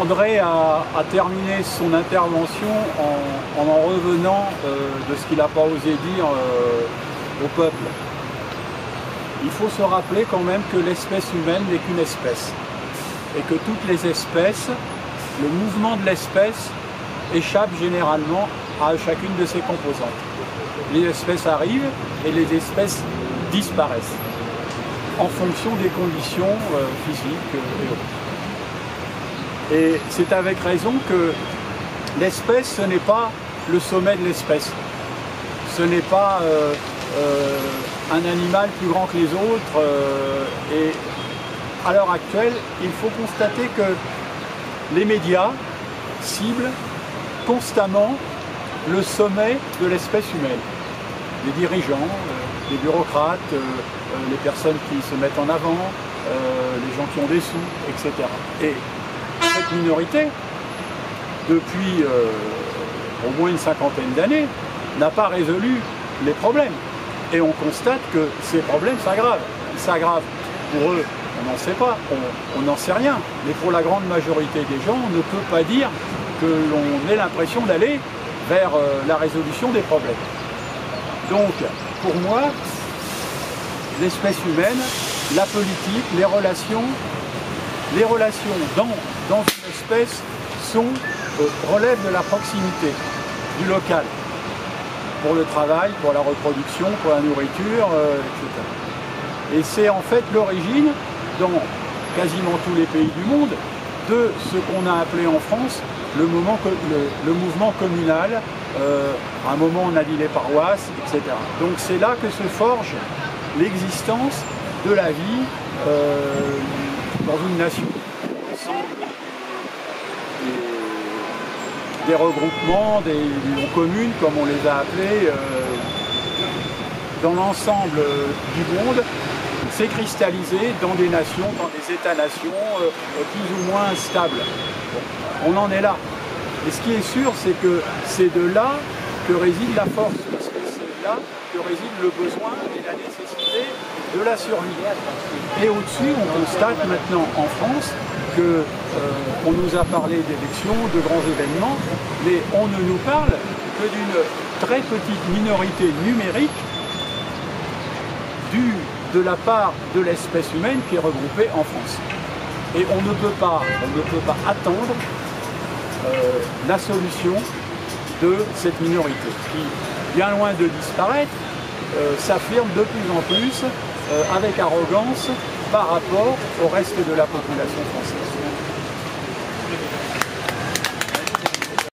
André a terminé son intervention en revenant de ce qu'il n'a pas osé dire au peuple. Il faut se rappeler quand même que l'espèce humaine n'est qu'une espèce et que toutes les espèces, le mouvement de l'espèce échappe généralement à chacune de ses composantes. Les espèces arrivent et les espèces disparaissent en fonction des conditions physiques et autres. Et c'est avec raison que l'espèce, ce n'est pas le sommet de l'espèce. Ce n'est pas un animal plus grand que les autres. Et à l'heure actuelle, il faut constater que les médias ciblent constamment le sommet de l'espèce humaine. Les dirigeants, les bureaucrates, les personnes qui se mettent en avant, les gens qui ont des sous, etc. Et cette minorité, depuis au moins une cinquantaine d'années, n'a pas résolu les problèmes. Et on constate que ces problèmes s'aggravent. Ils s'aggravent pour eux, on n'en sait pas, on n'en sait rien. Mais pour la grande majorité des gens, on ne peut pas dire que l'on ait l'impression d'aller vers la résolution des problèmes. Donc, pour moi, l'espèce humaine, la politique, les relations dans une espèce relèvent de la proximité, du local, pour le travail, pour la reproduction, pour la nourriture, etc. Et c'est en fait l'origine, dans quasiment tous les pays du monde, de ce qu'on a appelé en France le mouvement communal. À un moment on a dit les paroisses, etc. Donc c'est là que se forge l'existence de la vie dans une nation. Des regroupements, des communes, comme on les a appelés, dans l'ensemble du monde, s'est cristallisé dans des nations, dans des États-nations plus ou moins stables. Bon, on en est là. Et ce qui est sûr, c'est que c'est de là que réside la force, parce que c'est là que réside le besoin et la nécessité de la survie. Et au-dessus, on constate maintenant en France que on nous a parlé d'élections, de grands événements, mais on ne nous parle que d'une très petite minorité numérique de la part de l'espèce humaine qui est regroupée en France. Et on ne peut pas attendre la solution de cette minorité qui, bien loin de disparaître, s'affirme de plus en plus avec arrogance par rapport au reste de la population française.